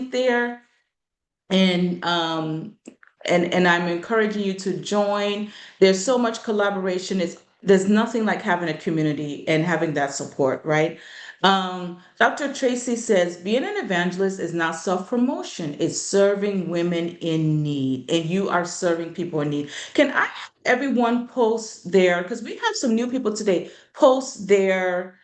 link there, and I'm encouraging you to join. There's so much collaboration. There's nothing like having a community and having that support, right? Dr. Tracy says being an evangelist is not self-promotion, it's serving women in need, and you are serving people in need. Can I have everyone post because we have some new people today, post their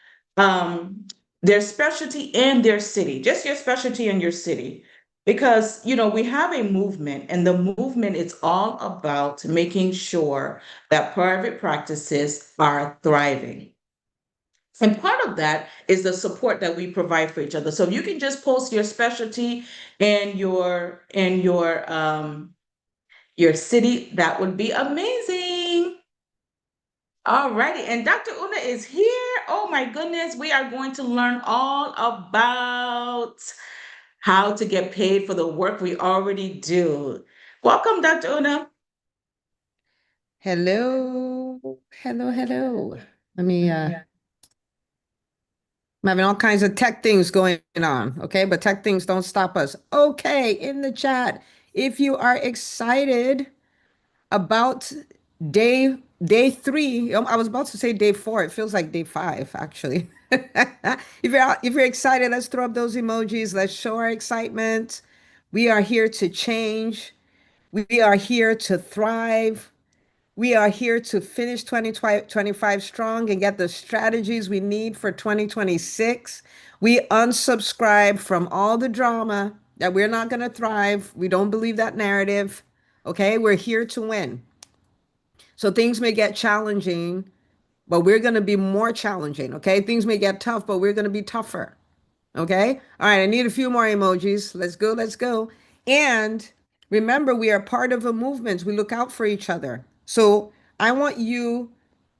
specialty and their city, just your specialty and your city, because we have a movement, and the movement is all about making sure that private practices are thriving. And part of that is the support that we provide for each other. So if you can just post your specialty and your city, that would be amazing. All righty, and Dr. Una is here. Oh my goodness, we are going to learn all about how to get paid for the work we already do. Welcome, Dr. Una. Hello, hello, hello. Let me, I'm having all kinds of tech things going on, okay? But tech things don't stop us. Okay, in the chat, if you are excited about day 3, I was about to say day 4. It feels like day 5, actually. If you're excited, let's throw up those emojis. Let's show our excitement. We are here to change. We are here to thrive. We are here to finish 2025 strong and get the strategies we need for 2026. We unsubscribe from all the drama that we're not going to thrive. We don't believe that narrative. Okay, we're here to win. So things may get challenging, but we're going to be more challenging. Okay, things may get tough, but we're going to be tougher. Okay, all right, I need a few more emojis. Let's go, let's go. And remember, we are part of a movement. We look out for each other. So I want you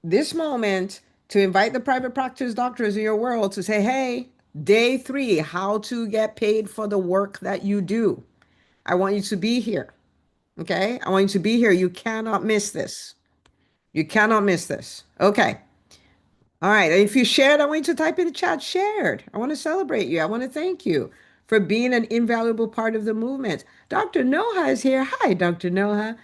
this moment to invite the private practice doctors in your world to say, hey, day 3, how to get paid for the work that you do. I want you to be here. Okay, I want you to be here. You cannot miss this. You cannot miss this. Okay. All right. If you shared, I want you to type in the chat, shared. I want to celebrate you. I want to thank you for being an invaluable part of the movement. Dr. Noha is here. Hi, Dr. Noha.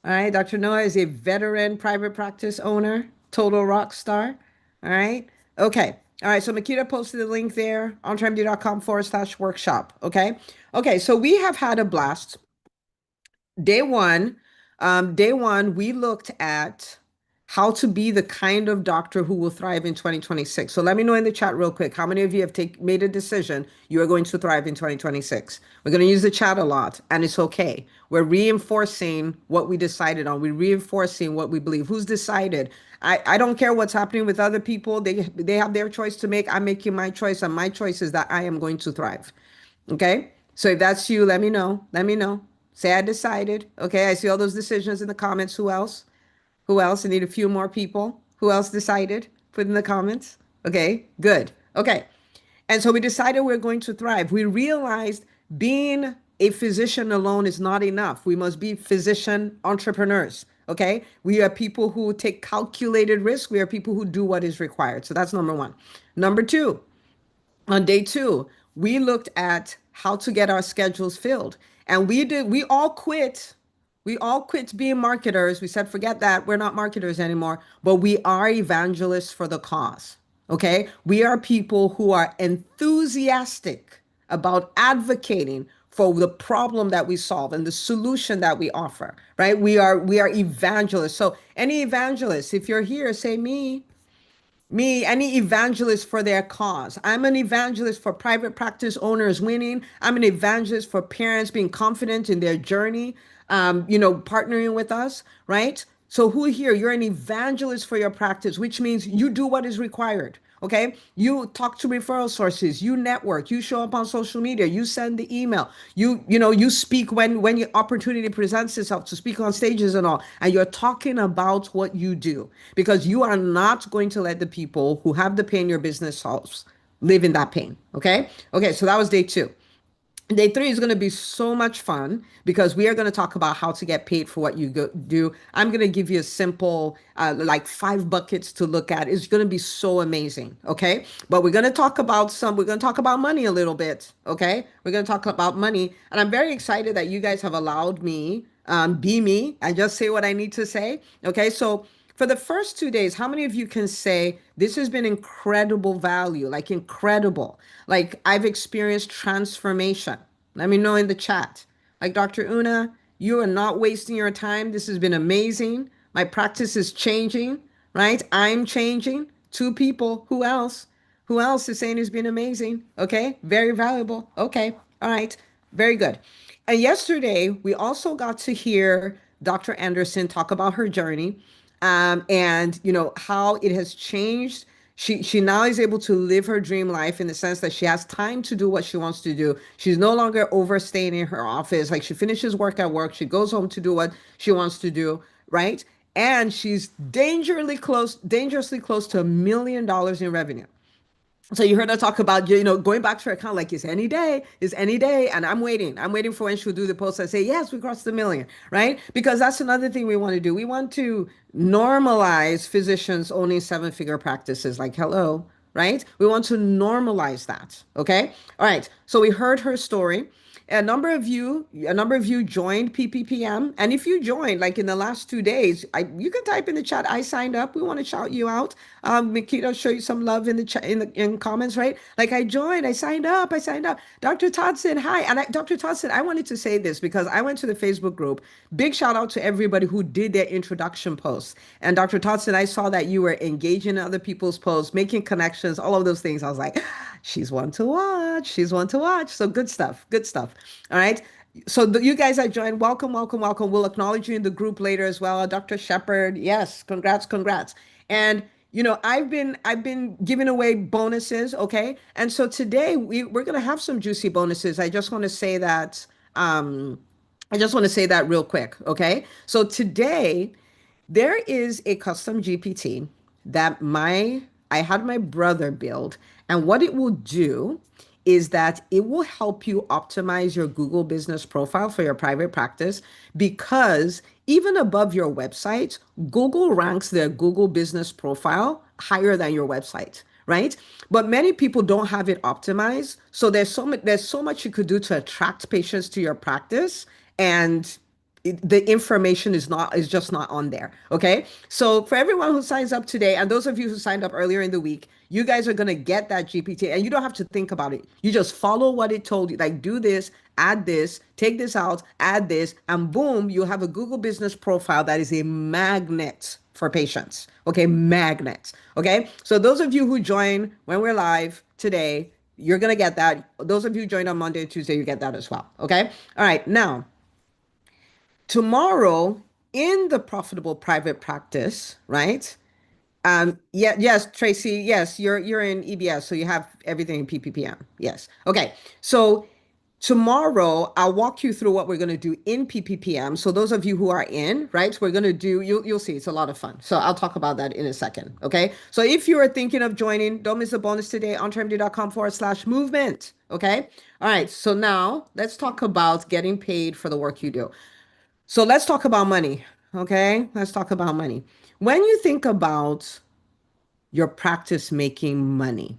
All right. Dr. Noha is a veteran private practice owner, total rock star. All right. Okay. All right. So Makita posted the link there, EntreMD.com/workshop. Okay. Okay. So we have had a blast. Day one, we looked at how to be the kind of doctor who will thrive in 2026. So let me know in the chat real quick, how many of you have made a decision you are going to thrive in 2026? We're going to use the chat a lot, and it's okay. We're reinforcing what we decided on. We're reinforcing what we believe. Who's decided? I don't care what's happening with other people. They have their choice to make. I'm making my choice, and my choice is that I am going to thrive. Okay? So if that's you, let me know. Let me know. Say I decided. Okay, I see all those decisions in the comments. Who else? Who else? I need a few more people. Who else decided? Put in the comments. Okay, good. Okay. And so we decided we're going to thrive. We realized being a physician alone is not enough. We must be physician entrepreneurs. Okay. We are people who take calculated risk. We are people who do what is required. So that's number 1. Number 2, on day 2, we looked at how to get our schedules filled. And we all quit. We all quit being marketers. We said, forget that. We're not marketers anymore, but we are evangelists for the cause. Okay. We are people who are enthusiastic about advocating for the problem that we solve and the solution that we offer, right? We are evangelists. So any evangelist, if you're here, say me, any evangelist for their cause. I'm an evangelist for private practice owners winning. I'm an evangelist for parents being confident in their journey, partnering with us, right? So who here, you're an evangelist for your practice, which means you do what is required. Okay. You talk to referral sources, you network, you show up on social media, you send the email, you speak when your opportunity presents itself to speak on stages and all, and you're talking about what you do, because you are not going to let the people who have the pain your business solves live in that pain. Okay. Okay. So that was day 2. Day three is going to be so much fun because we are going to talk about how to get paid for what you do. I'm going to give you a simple, like 5 buckets to look at. It's going to be so amazing. Okay. But we're going to talk about money a little bit. Okay. We're going to talk about money. And I'm very excited that you guys have allowed me, be me and just say what I need to say. Okay. So, for the first 2 days, how many of you can say this has been incredible value, like incredible? Like I've experienced transformation. Let me know in the chat. Like Dr. Una, you are not wasting your time. This has been amazing. My practice is changing, right? I'm changing. 2 people. Who else? Who else is saying it's been amazing? Okay, very valuable. Okay, all right, very good. And yesterday, we also got to hear Dr. Anderson talk about her journey, and how it has changed. She now is able to live her dream life in the sense that she has time to do what she wants to do. She's no longer overstaying in her office. Like she finishes work at work, she goes home to do what she wants to do, right? And she's dangerously close to $1 million in revenue. So you heard her talk about, going back to her account, like it's any day. And I'm waiting for when she'll do the post and say, yes, we crossed the million, right? Because that's another thing we want to do. We want to normalize physicians owning 7-figure practices. Like, hello, right? We want to normalize that. Okay. All right. So we heard her story. A number of you joined PPPM, and if you joined like in the last 2 days, you can type in the chat. I signed up. We want to shout you out. Makita, show you some love in the chat in comments, right? Like I joined. I signed up. Dr. Todd said hi, and Dr. Todd said I wanted to say this because I went to the Facebook group. Big shout out to everybody who did their introduction posts. And Dr. Todd said I saw that you were engaging in other people's posts, making connections, all of those things. I was like, she's one to watch. She's one to watch. So good stuff. Good stuff. All right. So you guys that joined, welcome, welcome, welcome. We'll acknowledge you in the group later as well. Dr. Shepard, yes, congrats, congrats. And I've been giving away bonuses, okay? And so today we're gonna have some juicy bonuses. I just want to say that real quick, okay? So today there is a custom GPT that I had my brother build, and what it will do is that it will help you optimize your Google business profile for your private practice, because even above your website, Google ranks their Google business profile higher than your website, right? But many people don't have it optimized. So there's so much you could do to attract patients to your practice, and the information is just not on there. Okay. So for everyone who signs up today, and those of you who signed up earlier in the week, you guys are going to get that GPT, and you don't have to think about it. You just follow what it told you, like do this, add this, take this out, add this, and boom, you have a Google business profile that is a magnet for patients. Okay. Magnet. Okay. So those of you who join when we're live today, you're going to get that. Those of you who join on Monday and Tuesday, you get that as well. Okay. All right. Now, tomorrow in the profitable private practice, right? Yeah, yes, Tracy, yes, you're in EBS, so you have everything in PPPM. Yes. Okay. So tomorrow I'll walk you through what we're going to do in PPPM. So those of you who are in, right, we're going to do, you'll see it's a lot of fun. So I'll talk about that in a second. Okay. So if you are thinking of joining, don't miss the bonus today, EntreMD.com/movement. Okay. All right. So now let's talk about getting paid for the work you do. So let's talk about money. Okay. Let's talk about money. When you think about your practice making money,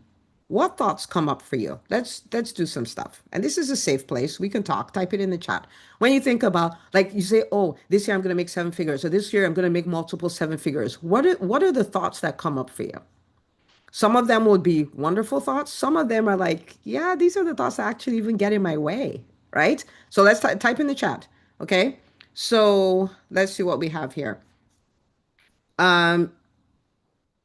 what thoughts come up for you? Let's do some stuff. And this is a safe place. We can talk. Type it in the chat. When you think about, like you say, oh, this year I'm going to make 7 figures, or this year I'm going to make multiple 7 figures. What are the thoughts that come up for you? Some of them will be wonderful thoughts. Some of them are like, yeah, these are the thoughts that actually even get in my way, right? So let's type in the chat. Okay. So let's see what we have here.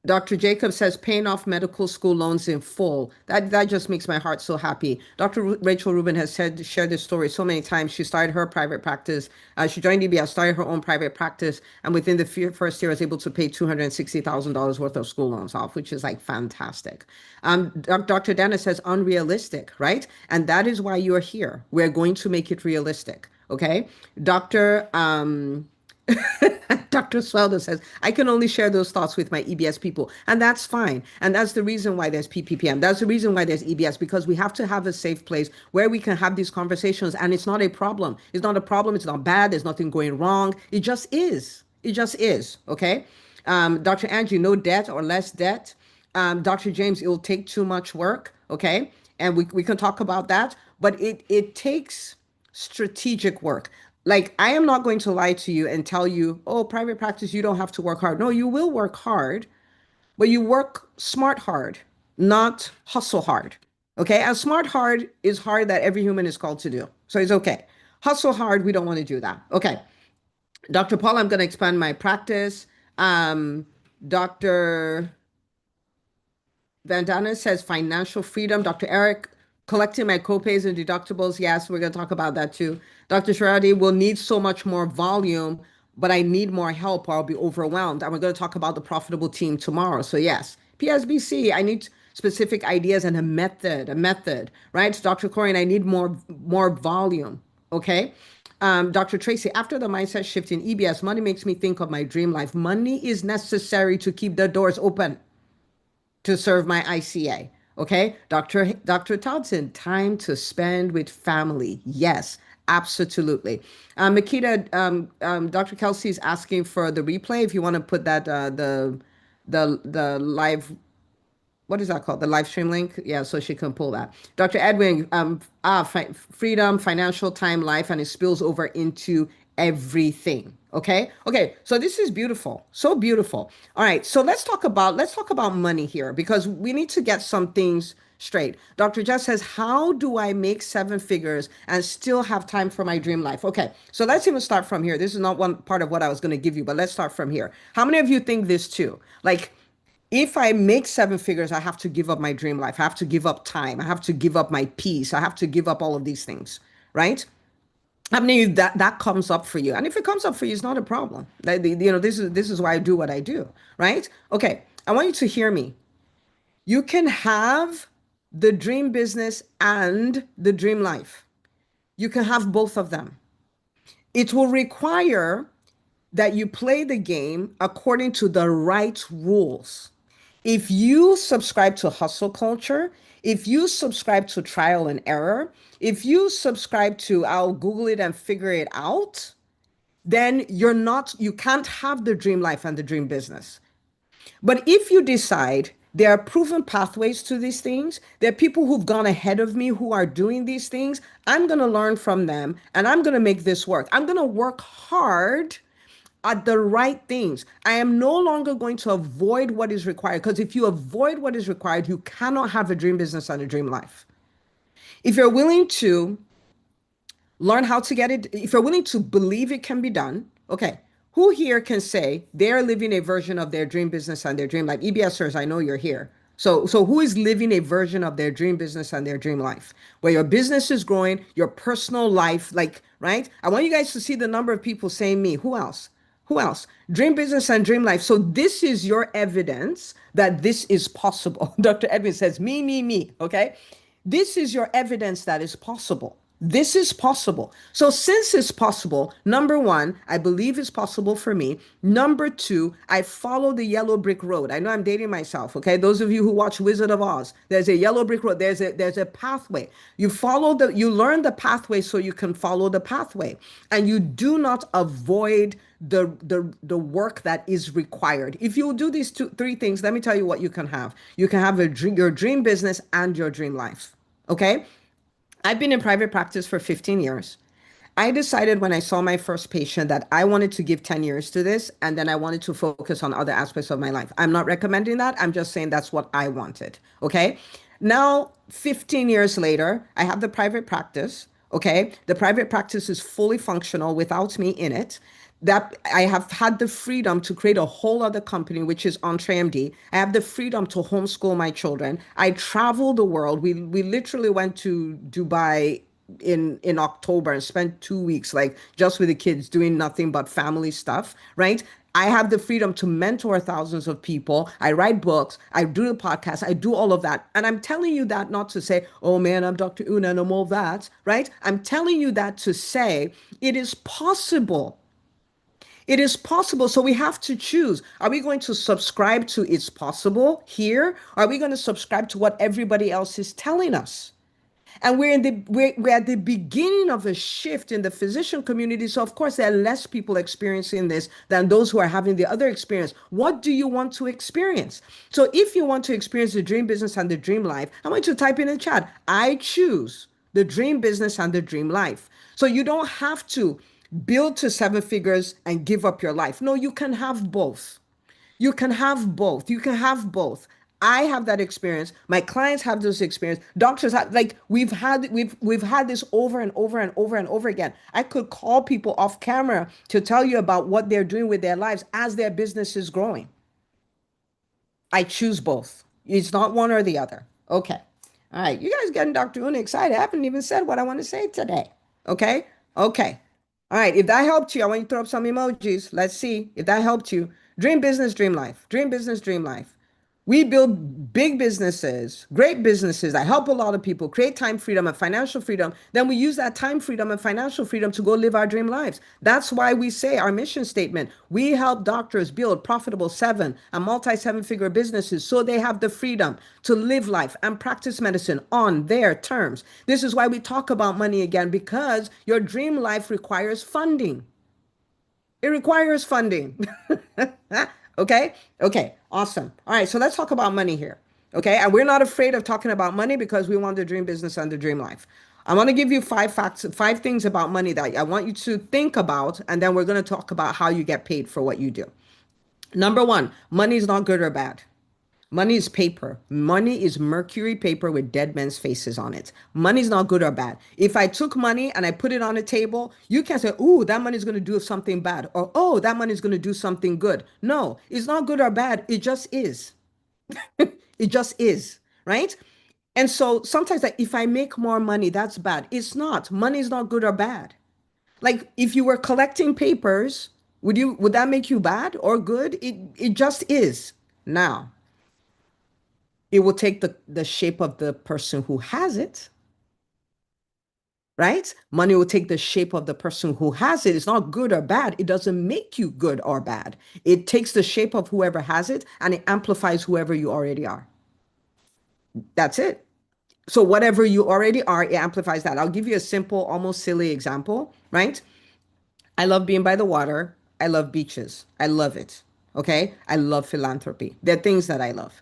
Dr. Jacob says paying off medical school loans in full. That just makes my heart so happy. Dr. Rachel Rubin has shared this story so many times. She started her private practice. She joined EBS, started her own private practice, and within the first year was able to pay $260,000 worth of school loans off, which is like fantastic. Dr. Dennis says unrealistic, right? And that is why you are here. We're going to make it realistic. Okay. Dr. Dr. Sweldo says, I can only share those thoughts with my EBS people. And that's fine. And that's the reason why there's PPPM. That's the reason why there's EBS, because we have to have a safe place where we can have these conversations. And it's not a problem. It's not a problem. It's not bad. There's nothing going wrong. It just is. It just is. Okay. Dr. Angie, no debt or less debt. Dr. James, it will take too much work. Okay. And we can talk about that. But it takes strategic work. Like, I am not going to lie to you and tell you, oh, private practice, you don't have to work hard. No, you will work hard, but you work smart hard, not hustle hard. Okay. And smart hard is hard that every human is called to do. So it's okay. Hustle hard, we don't want to do that. Okay. Dr. Paul, I'm going to expand my practice. Dr. Vandana says financial freedom. Dr. Eric, collecting my copays and deductibles. Yes, we're going to talk about that too. Dr. Sharadi will need so much more volume, but I need more help or I'll be overwhelmed. And we're going to talk about the profitable team tomorrow. So yes, PSBC, I need specific ideas and a method, right? Dr. Corian, I need more volume. Okay. Dr. Tracy, after the mindset shift in EBS, money makes me think of my dream life. Money is necessary to keep the doors open to serve my ICA. Okay. Dr. Townsend, time to spend with family. Yes, absolutely. Makita, Dr. Kelsey is asking for the replay. If you want to put that, the live, what is that called? The live stream link? Yeah, so she can pull that. Dr. Edwin, freedom, financial, time, life, and it spills over into everything. Okay. Okay. So this is beautiful. So beautiful. All right. So let's talk about money here, because we need to get some things straight. Dr. Jeff says, how do I make 7 figures and still have time for my dream life? Okay. So let's even start from here. This is not one part of what I was going to give you, but let's start from here. How many of you think this too? Like, if I make 7 figures, I have to give up my dream life. I have to give up time. I have to give up my peace. I have to give up all of these things, right? I mean, that comes up for you. And if it comes up for you, it's not a problem. This is why I do what I do, right? Okay. I want you to hear me. You can have the dream business and the dream life. You can have both of them. It will require that you play the game according to the right rules. If you subscribe to hustle culture, if you subscribe to trial and error, if you subscribe to I'll Google it and figure it out, then you can't have the dream life and the dream business. But if you decide there are proven pathways to these things, there are people who've gone ahead of me who are doing these things, I'm going to learn from them and I'm going to make this work. I'm going to work hard at the right things. I am no longer going to avoid what is required, because if you avoid what is required, you cannot have a dream business and a dream life. If you're willing to learn how to get it, if you're willing to believe it can be done, okay, who here can say they're living a version of their dream business and their dream life? EBSers, I know you're here. So who is living a version of their dream business and their dream life, where your business is growing, your personal life, like, right? I want you guys to see the number of people saying me. Who else? Who else? Dream business and dream life. So this is your evidence that this is possible. Dr. Edwin says, me. Okay. This is your evidence that is possible. This is possible. So since it's possible, number one, I believe it's possible for me. Number two, I follow the yellow brick road. I know I'm dating myself. Okay. Those of you who watch Wizard of Oz, there's a yellow brick road. There's a pathway. You learn the pathway so you can follow the pathway, and you do not avoid the work that is required. If you do these 3 things, let me tell you what you can have. You can have your dream business and your dream life. Okay. I've been in private practice for 15 years. I decided when I saw my first patient that I wanted to give 10 years to this, and then I wanted to focus on other aspects of my life. I'm not recommending that. I'm just saying that's what I wanted. Okay. Now, 15 years later, I have the private practice. Okay. The private practice is fully functional without me in it. That I have had the freedom to create a whole other company, which is EntreMD. I have the freedom to homeschool my children. I travel the world. We literally went to Dubai in October and spent 2 weeks, like, just with the kids, doing nothing but family stuff, right? I have the freedom to mentor thousands of people. I write books. I do the podcast. I do all of that. And I'm telling you that not to say, oh man, I'm Dr. Una and I'm all that, right? I'm telling you that to say it is possible. It is possible. So we have to choose. Are we going to subscribe to it's possible here? Are we going to subscribe to what everybody else is telling us? And we're at the beginning of a shift in the physician community. So of course there are less people experiencing this than those who are having the other experience. What do you want to experience? So if you want to experience the dream business and the dream life, I want you to type in the chat, I choose the dream business and the dream life. So you don't have to build to seven figures and give up your life. No, you can have both. You can have both. You can have both. I have that experience. My clients have this experience. Doctors have, like, we've had this over and over and over and over again. I could call people off camera to tell you about what they're doing with their lives as their business is growing. I choose both. It's not one or the other. Okay. All right. You guys getting Dr. Una excited. I haven't even said what I want to say today. Okay. Okay. All right. If that helped you, I want you to throw up some emojis. Let's see if that helped you. Dream business, dream life. Dream business, dream life. We build big businesses, great businesses that help a lot of people, create time freedom and financial freedom. Then we use that time freedom and financial freedom to go live our dream lives. That's why we say our mission statement, we help doctors build profitable seven and multi-seven-figure businesses so they have the freedom to live life and practice medicine on their terms. This is why we talk about money again, because your dream life requires funding. It requires funding. Okay. Okay. Awesome. All right. So let's talk about money here. Okay. And we're not afraid of talking about money because we want the dream business and the dream life. I want to give you five facts, five things about money that I want you to think about. And then we're going to talk about how you get paid for what you do. Number one, money is not good or bad. Money is paper. Money is mercury paper with dead men's faces on it. Money is not good or bad. If I took money and I put it on a table, you can't say, "Ooh, that money is going to do something bad," or "Oh, that money is going to do something good." No, it's not good or bad. It just is. It just is, right? And so sometimes, like, if I make more money, that's bad. It's not. Money is not good or bad. Like, if you were collecting papers, would that make you bad or good? It just is. Now, it will take the shape of the person who has it, right? Money will take the shape of the person who has it. It's not good or bad. It doesn't make you good or bad. It takes the shape of whoever has it and it amplifies whoever you already are. That's it. So whatever you already are, it amplifies that. I'll give you a simple, almost silly example, right? I love being by the water. I love beaches. I love it. Okay. I love philanthropy. There are things that I love.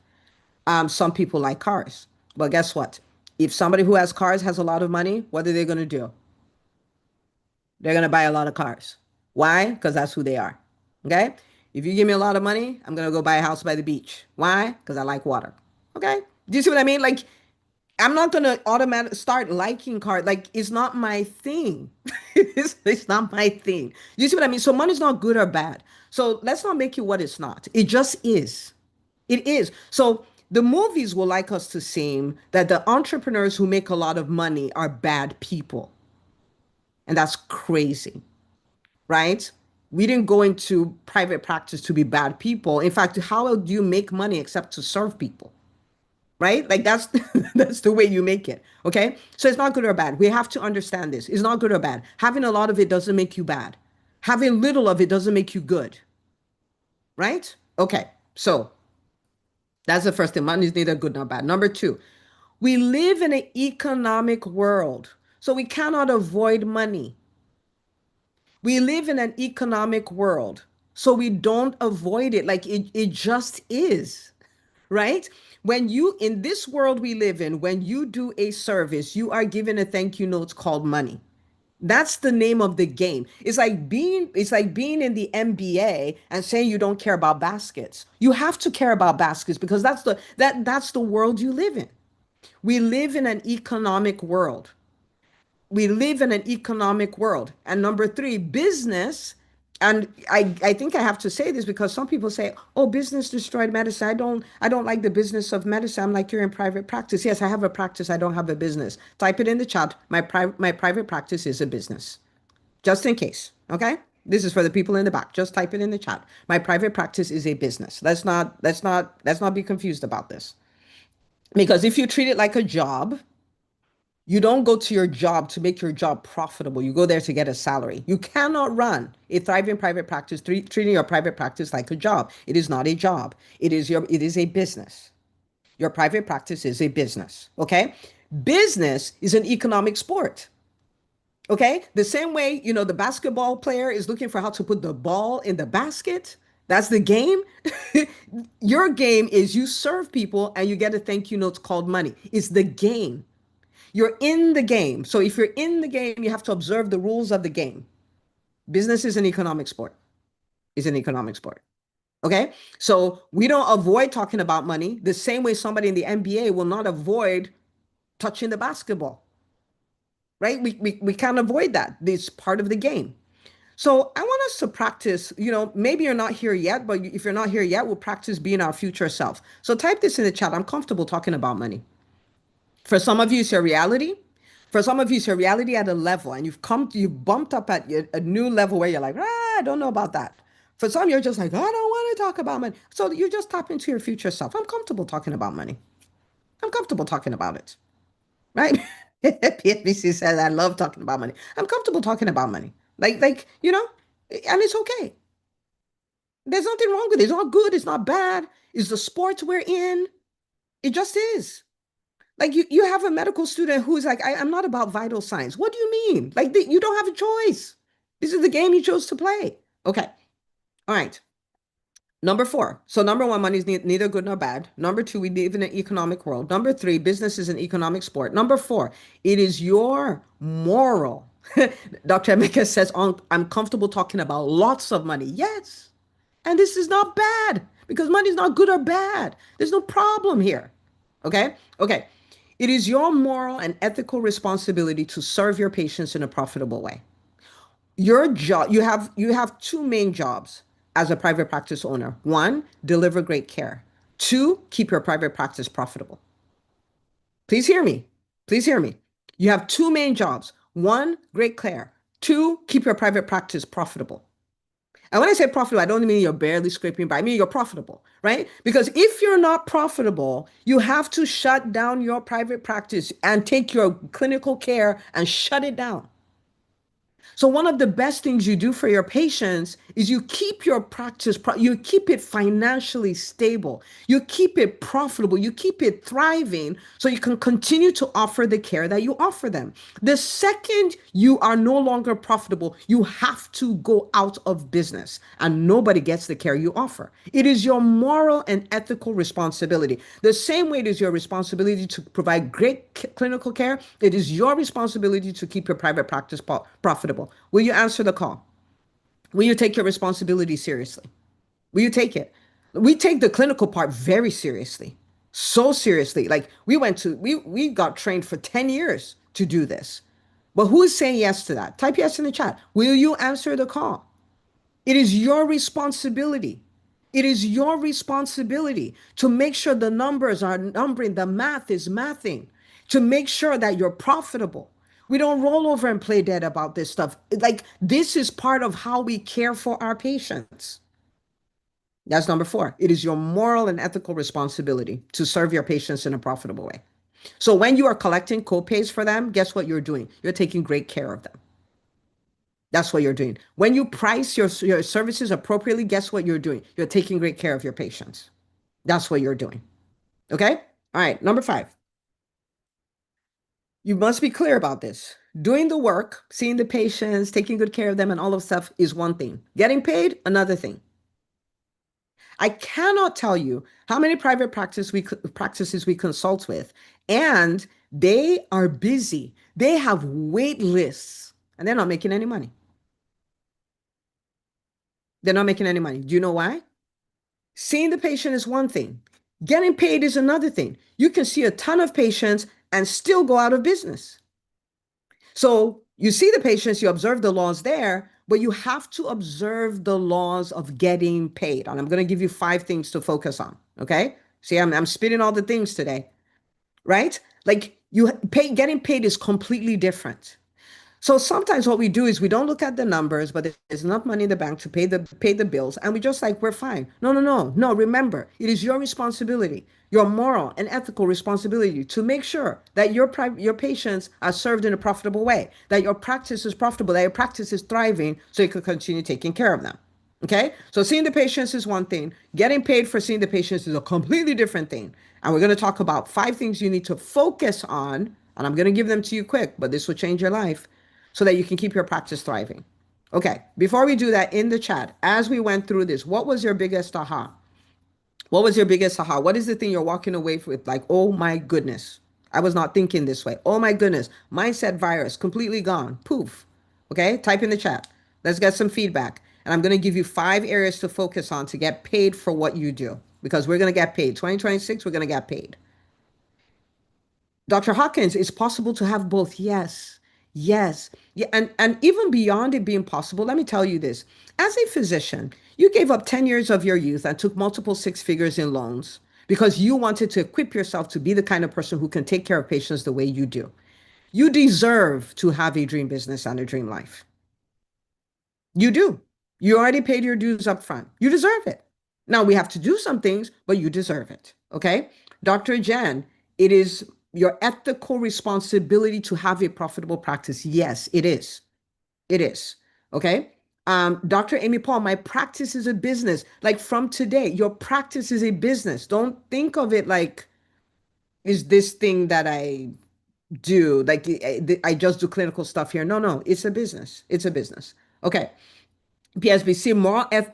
Some people like cars. But guess what? If somebody who has cars has a lot of money, what are they going to do? They're going to buy a lot of cars. Why? Because that's who they are. Okay? If you give me a lot of money, I'm going to go buy a house by the beach. Why? Because I like water. Okay? Do you see what I mean? Like, I'm not going to automatically start liking cars. Like, it's not my thing. It's not my thing. You see what I mean? So money's not good or bad. So let's not make it what it's not. It just is. It is. So the movies will like us to seem that the entrepreneurs who make a lot of money are bad people. And that's crazy, right? We didn't go into private practice to be bad people. In fact, how do you make money except to serve people? Right? Like that's that's the way you make it. Okay. So it's not good or bad. We have to understand this. It's not good or bad. Having a lot of it doesn't make you bad. Having little of it doesn't make you good. Right? Okay. So that's the first thing. Money is neither good nor bad. Number two, we live in an economic world, so we cannot avoid money. We live in an economic world, so we don't avoid it. Like it just is, right? When you, in this world we live in, when you do a service, you are given a thank you note called money. That's the name of the game. It's like being in the NBA and saying you don't care about baskets. You have to care about baskets because that's the world you live in. We live in an economic world. We live in an economic world. And number three, business. And I think I have to say this because some people say, "Oh, business destroyed medicine. I don't like the business of medicine." I'm like, "You're in private practice." Yes, I have a practice. I don't have a business. Type it in the chat. My private practice is a business. Just in case. Okay? This is for the people in the back. Just type it in the chat. My private practice is a business. Let's not be confused about this. Because if you treat it like a job, You don't go to your job to make your job profitable. You go there to get a salary. You cannot run a thriving private practice, treating your private practice like a job. It is not a job. It is a business. Your private practice is a business. Okay? Business is an economic sport. Okay? The same way, the basketball player is looking for how to put the ball in the basket. That's the game. Your game is you serve people and you get a thank you note called money. It's the game. You're in the game. So if you're in the game, you have to observe the rules of the game. Business is an economic sport. It's an economic sport. Okay? So we don't avoid talking about money the same way somebody in the NBA will not avoid touching the basketball. Right? We can't avoid that. It's part of the game. So I want us to practice, maybe you're not here yet, but if you're not here yet, we'll practice being our future self. So type this in the chat. I'm comfortable talking about money. For some of you, it's your reality. For some of you, it's your reality at a level, and you've bumped up at a new level where you're like, I don't know about that. For some, you're just like, I don't want to talk about money. So you just tap into your future self. I'm comfortable talking about money. I'm comfortable talking about it, right? PSBC says, I love talking about money. I'm comfortable talking about money. And it's okay. There's nothing wrong with it. It's not good. It's not bad. It's the sport we're in. It just is. Like you have a medical student who's like, I'm not about vital signs. What do you mean? Like you don't have a choice. This is the game you chose to play. Okay. All right. Number 4. So number 1, money is neither good nor bad. Number 2, we live in an economic world. Number 3, business is an economic sport. Number 4, it is your moral. Dr. Emeka says, I'm comfortable talking about lots of money. Yes. And this is not bad because money is not good or bad. There's no problem here. Okay. Okay. It is your moral and ethical responsibility to serve your patients in a profitable way. Your job, you have 2 main jobs as a private practice owner. 1, deliver great care. 2, keep your private practice profitable. Please hear me. Please hear me. You have 2 main jobs. 1, great care. 2, keep your private practice profitable. And when I say profitable, I don't mean you're barely scraping by. I mean you're profitable, right? Because if you're not profitable, you have to shut down your private practice and take your clinical care and shut it down. So one of the best things you do for your patients is you keep your practice, you keep it financially stable, you keep it profitable, you keep it thriving so you can continue to offer the care that you offer them. The second you are no longer profitable, you have to go out of business and nobody gets the care you offer. It is your moral and ethical responsibility. The same way it is your responsibility to provide great clinical care, it is your responsibility to keep your private practice profitable. Will you answer the call? Will you take your responsibility seriously? Will you take it? We take the clinical part very seriously, so seriously. Like we got trained for 10 years to do this. But who is saying yes to that? Type yes in the chat. Will you answer the call? It is your responsibility. It is your responsibility to make sure the numbers are numbering, the math is mathing, to make sure that you're profitable. We don't roll over and play dead about this stuff. Like this is part of how we care for our patients. That's number 4. It is your moral and ethical responsibility to serve your patients in a profitable way. So when you are collecting co-pays for them, guess what you're doing? You're taking great care of them. That's what you're doing. When you price your services appropriately, guess what you're doing? You're taking great care of your patients. That's what you're doing. Okay? All right. Number 5. You must be clear about this. Doing the work, seeing the patients, taking good care of them, and all of stuff is one thing. Getting paid, another thing. I cannot tell you how many private practices we consult with, and they are busy. They have wait lists, and they're not making any money. They're not making any money. Do you know why? Seeing the patient is one thing. Getting paid is another thing. You can see a ton of patients and still go out of business. So you see the patients, you observe the laws there, but you have to observe the laws of getting paid. And I'm going to give you 5 things to focus on. Okay. See, I'm spitting all the things today, right? Like getting paid is completely different. So sometimes what we do is we don't look at the numbers, but there's enough money in the bank to pay the bills, and we just like we're fine. No, no, no, no. Remember, it is your responsibility, your moral and ethical responsibility to make sure that your patients are served in a profitable way, that your practice is profitable, that your practice is thriving, so you can continue taking care of them. Okay, so seeing the patients is one thing. Getting paid for seeing the patients is a completely different thing. And we're going to talk about 5 things you need to focus on. And I'm going to give them to you quick, but this will change your life so that you can keep your practice thriving. Okay, before we do that, in the chat, as we went through this, what was your biggest aha? What was your biggest aha? What is the thing you're walking away with? Like, oh my goodness, I was not thinking this way. Oh my goodness, mindset virus completely gone. Poof. Okay, type in the chat. Let's get some feedback. And I'm going to give you 5 areas to focus on to get paid for what you do because we're going to get paid. 2026, we're going to get paid. Dr. Hawkins, it's possible to have both. Yes. Yes. Yeah. And even beyond it being possible, let me tell you this. As a physician, you gave up 10 years of your youth and took multiple 6 figures in loans because you wanted to equip yourself to be the kind of person who can take care of patients the way you do. You deserve to have a dream business and a dream life. You do. You already paid your dues up front. You deserve it. Now we have to do some things, but you deserve it. Okay. Dr. Jen, it is your ethical responsibility to have a profitable practice. Yes, it is. It is. Okay. Dr. Amy Paul, my practice is a business. Like from today, your practice is a business. Don't think of it like, is this thing that I do, like I just do clinical stuff here. No, no, it's a business. It's a business. Okay. PSBC,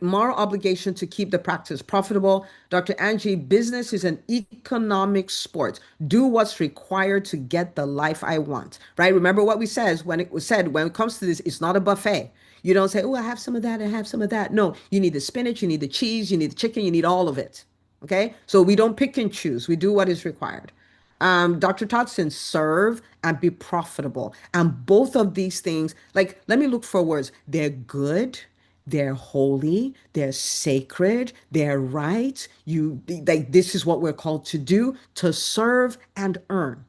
moral obligation to keep the practice profitable. Dr. Angie, business is an economic sport. Do what's required to get the life I want, right? Remember what we said when it was said, when it comes to this, it's not a buffet. You don't say, oh, I have some of that, I have some of that. No, you need the spinach, you need the cheese, you need the chicken, you need all of it. Okay. So we don't pick and choose. We do what is required. Dr. Todson, serve and be profitable. And both of these things, like, let me look for words. They're good, they're holy, they're sacred, they're right. You like this is what we're called to do, to serve and earn.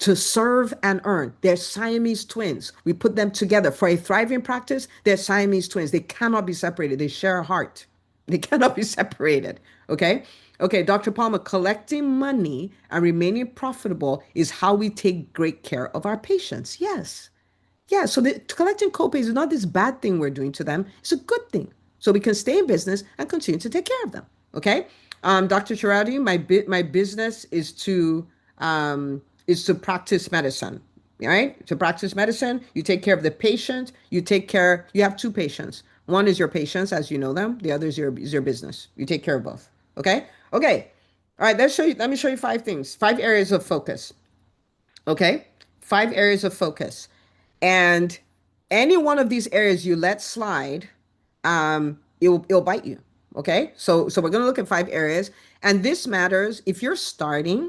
To serve and earn. They're Siamese twins. We put them together. For a thriving practice, they're Siamese twins. They cannot be separated. They share a heart. They cannot be separated. Okay? Okay, Dr. Palmer, collecting money and remaining profitable is how we take great care of our patients. Yes. Yeah, so collecting copays is not this bad thing we're doing to them. It's a good thing. So we can stay in business and continue to take care of them. Okay. Dr. Chirati, my business is to practice medicine. Right? To practice medicine, you take care of the patient, you have 2 patients. One is your patients as you know them, the other is your business. You take care of both. Okay? Okay. All right, let me show you 5 things, 5 areas of focus. Okay? 5 areas of focus. And any one of these areas you let slide, it'll bite you. Okay, so we're gonna look at 5 areas, and this matters if you're starting.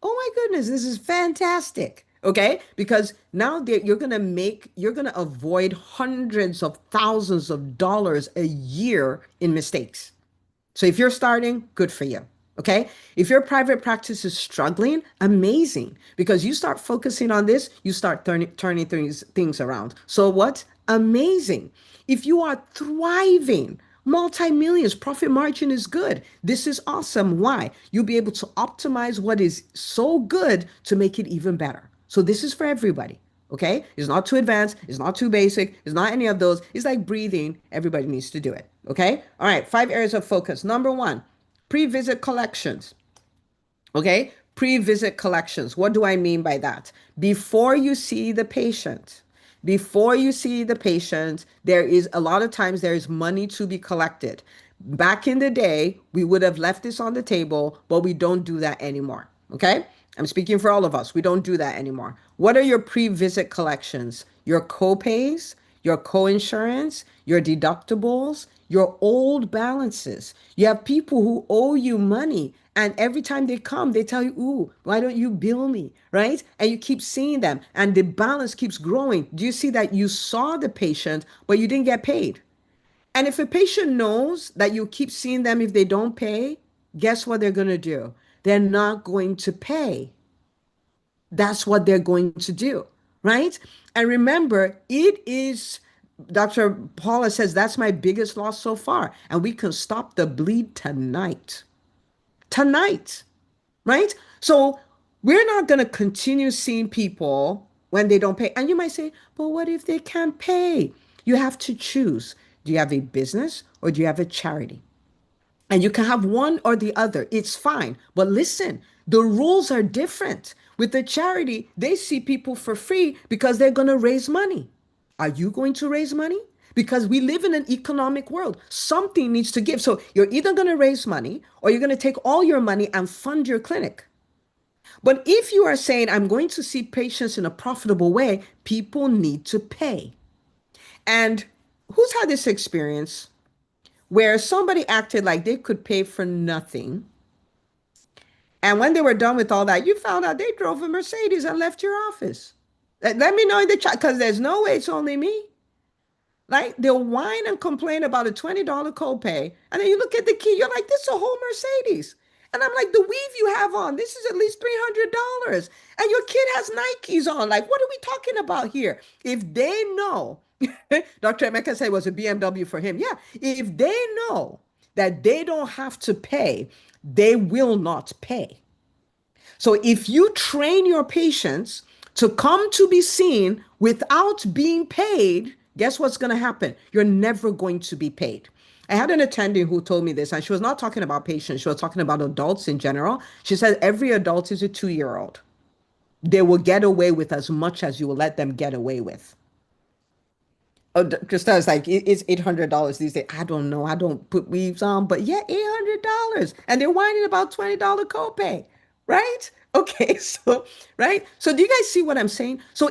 Oh my goodness, this is fantastic. Okay, because now you're gonna avoid hundreds of thousands of dollars a year in mistakes. So if you're starting, good for you. Okay. If your private practice is struggling, amazing. Because you start focusing on this, you start turning things around. So what? Amazing. If you are thriving, multi-millions, profit margin is good. This is awesome. Why? You'll be able to optimize what is so good to make it even better. So this is for everybody. Okay. It's not too advanced. It's not too basic. It's not any of those. It's like breathing. Everybody needs to do it. Okay. All right. 5 areas of focus. Number 1, pre-visit collections. Okay. Pre-visit collections. What do I mean by that? Before you see the patient, there is a lot of times there is money to be collected. Back in the day, we would have left this on the table, but we don't do that anymore. Okay. I'm speaking for all of us. We don't do that anymore. What are your pre-visit collections? Your co-pays, your co-insurance, your deductibles, your old balances. You have people who owe you money, and every time they come, they tell you, ooh, why don't you bill me? Right? And you keep seeing them, and the balance keeps growing. Do you see that you saw the patient, but you didn't get paid? And if a patient knows that you keep seeing them if they don't pay, guess what they're going to do? They're not going to pay. That's what they're going to do. right? And remember, it is, Dr. Paula says, that's my biggest loss so far. And we can stop the bleed tonight. Tonight, right? So we're not going to continue seeing people when they don't pay. And you might say, but what if they can't pay? You have to choose. Do you have a business or do you have a charity? And you can have one or the other. It's fine. But listen, the rules are different. With the charity, they see people for free because they're going to raise money. Are you going to raise money? Because we live in an economic world. Something needs to give. So you're either going to raise money or you're going to take all your money and fund your clinic. But if you are saying, I'm going to see patients in a profitable way, people need to pay. And who's had this experience where somebody acted like they could pay for nothing? And when they were done with all that, you found out they drove a Mercedes and left your office. Let me know in the chat, because there's no way it's only me. Like, they'll whine and complain about a $20 copay. And then you look at the key, you're like, this is a whole Mercedes. And I'm like, the weave you have on, this is at least $300. And your kid has Nikes on. Like, what are we talking about here? If they know, Dr. Emeka said it was a BMW for him. Yeah, if they know that they don't have to pay, they will not pay. So if you train your patients to come to be seen without being paid, guess what's going to happen? You're never going to be paid. I had an attending who told me this, and she was not talking about patients. She was talking about adults in general. She said every adult is a 2-year-old. They will get away with as much as you will let them get away with. Oh, Krista's like, it's $800 these days. I don't know. I don't put weaves on, but yeah, $800. And they're whining about $20 copay, right? Okay, so right. So do you guys see what I'm saying? So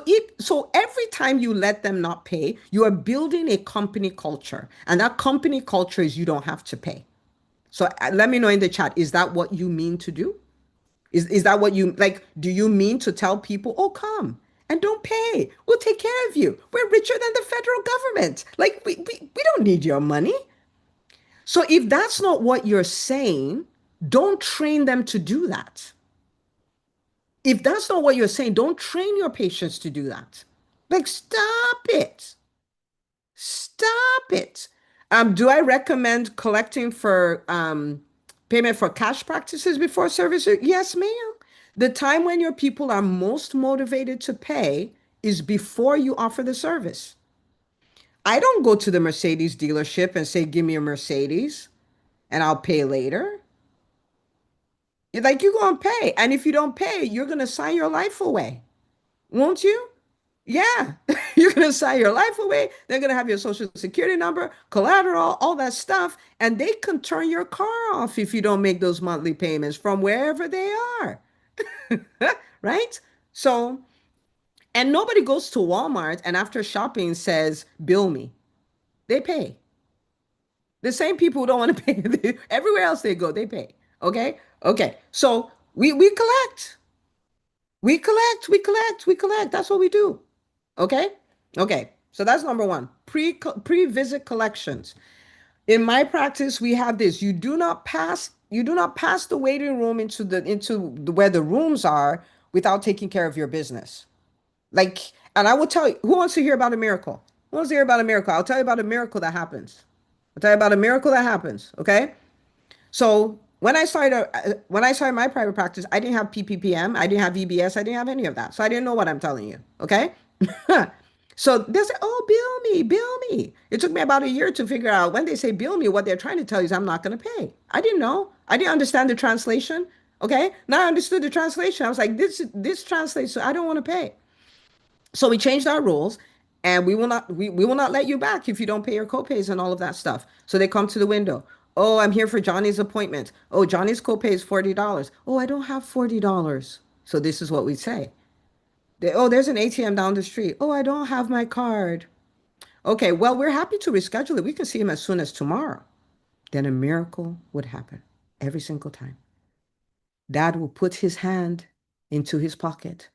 every time you let them not pay, you are building a company culture. And that company culture is you don't have to pay. So let me know in the chat, is that what you mean to do? Is that what you like? Do you mean to tell people, oh, come and don't pay? We'll take care of you. We're richer than the federal government. Like, we don't need your money. So if that's not what you're saying, don't train them to do that. If that's not what you're saying, don't train your patients to do that. Like, stop it. Stop it. Do I recommend collecting for payment for cash practices before service? Yes, ma'am. The time when your people are most motivated to pay is before you offer the service. I don't go to the Mercedes dealership and say, give me a Mercedes and I'll pay later. Like, you're going to pay. And if you don't pay, you're going to sign your life away. Won't you? Yeah, you're going to sign your life away. They're going to have your social security number, collateral, all that stuff. And they can turn your car off if you don't make those monthly payments from wherever they are. Right? So, and nobody goes to Walmart and after shopping says, bill me. They pay. The same people who don't want to pay, everywhere else they go, they pay. Okay? Okay. So we collect. We collect, we collect, we collect. That's what we do. Okay? Okay. So that's number one. Pre-visit collections. In my practice, we have this. You do not pass the waiting room where the rooms are without taking care of your business. Like, and I will tell you, who wants to hear about a miracle? Who wants to hear about a miracle? I'll tell you about a miracle that happens. I'll tell you about a miracle that happens. Okay? So when I started my private practice, I didn't have PPPM, I didn't have VBS, I didn't have any of that. So I didn't know what I'm telling you. Okay. So they say, oh, bill me, bill me. It took me about a year to figure out when they say bill me, what they're trying to tell you is I'm not going to pay. I didn't know. I didn't understand the translation. Okay. Now I understood the translation. I was like, this translates, so I don't want to pay. So we changed our rules and we will not let you back if you don't pay your copays and all of that stuff. So they come to the window. Oh, I'm here for Johnny's appointment. Oh, Johnny's copay is $40. Oh, I don't have $40. So this is what we say. Oh, there's an ATM down the street. Oh, I don't have my card. Okay, well, we're happy to reschedule it. We can see him as soon as tomorrow. Then a miracle would happen every single time. Dad will put his hand into his pocket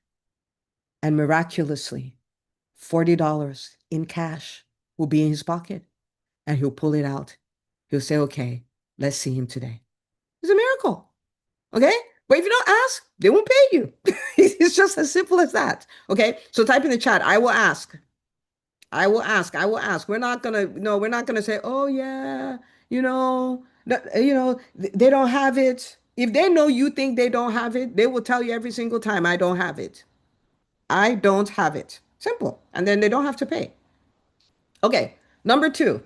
and miraculously, $40 in cash will be in his pocket and he'll pull it out. He'll say, okay, let's see him today. It's a miracle. Okay? But if you don't ask, they won't pay you. It's just as simple as that. Okay. So type in the chat, I will ask. I will ask. I will ask. We're not gonna, no, we're not gonna say, oh yeah, they don't have it. If they know you think they don't have it, they will tell you every single time, I don't have it. I don't have it. Simple. And then they don't have to pay. Okay. Number two,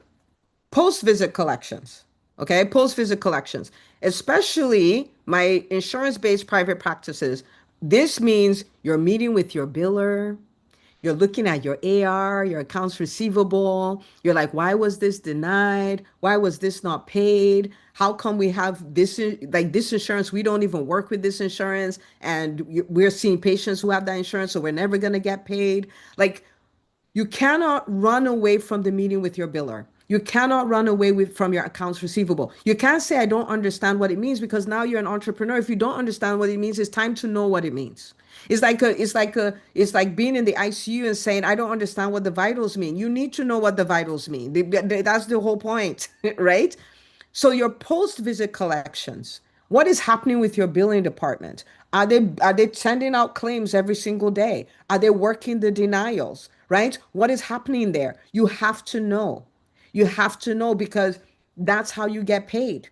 post-visit collections. Okay, post-visit collections, especially my insurance-based private practices. This means you're meeting with your biller, you're looking at your AR, your accounts receivable. You're like, why was this denied? Why was this not paid? How come we have this, like this insurance? We don't even work with this insurance. And we're seeing patients who have that insurance, so we're never going to get paid. Like, you cannot run away from the meeting with your biller. You cannot run away from your accounts receivable. You can't say, I don't understand what it means, because now you're an entrepreneur. If you don't understand what it means, it's time to know what it means. It's like being in the ICU and saying, I don't understand what the vitals mean. You need to know what the vitals mean. That's the whole point, right? So your post-visit collections, what is happening with your billing department? Are they sending out claims every single day? Are they working the denials? Right? What is happening there? You have to know. You have to know, because that's how you get paid.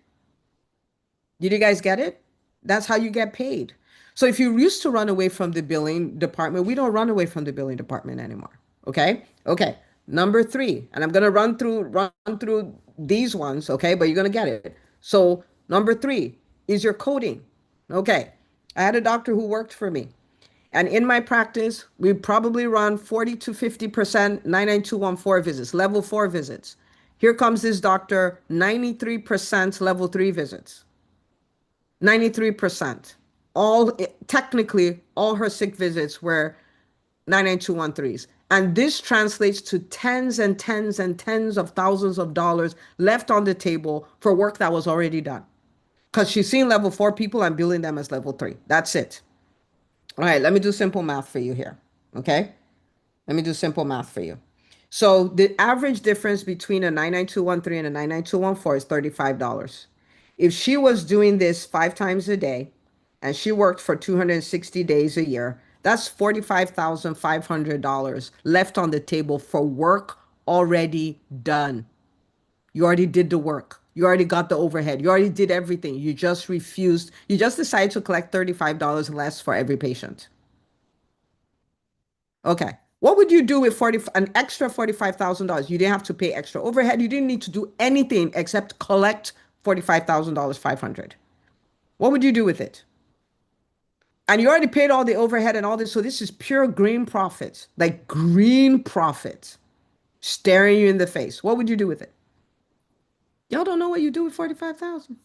Did you guys get it? That's how you get paid. So if you used to run away from the billing department, we don't run away from the billing department anymore. Okay? Okay. Number three, and I'm gonna run through these ones, okay, but you're gonna get it. So number three is your coding. Okay. I had a doctor who worked for me. And in my practice, we probably run 40 to 50% 99214 visits, level 4 visits. Here comes this doctor, 93% level 3 visits. 93%. Technically, all her sick visits were 99213s. And this translates to tens and tens and tens of thousands of dollars left on the table for work that was already done. Because she's seeing level 4 people and billing them as level 3. That's it. All right, let me do simple math for you here. Okay? Let me do simple math for you. So the average difference between a 99213 and a 99214 is $35. If she was doing this 5 times a day and she worked for 260 days a year, that's $45,500 left on the table for work already done. You already did the work. You already got the overhead. You already did everything. You just refused. You just decided to collect $35 less for every patient. Okay. What would you do with an extra $45,000? You didn't have to pay extra overhead. You didn't need to do anything except collect $45,000, 500. What would you do with it? And you already paid all the overhead and all this. So this is pure green profits, like green profits staring you in the face. What would you do with it? Y'all don't know what you do with 45,000.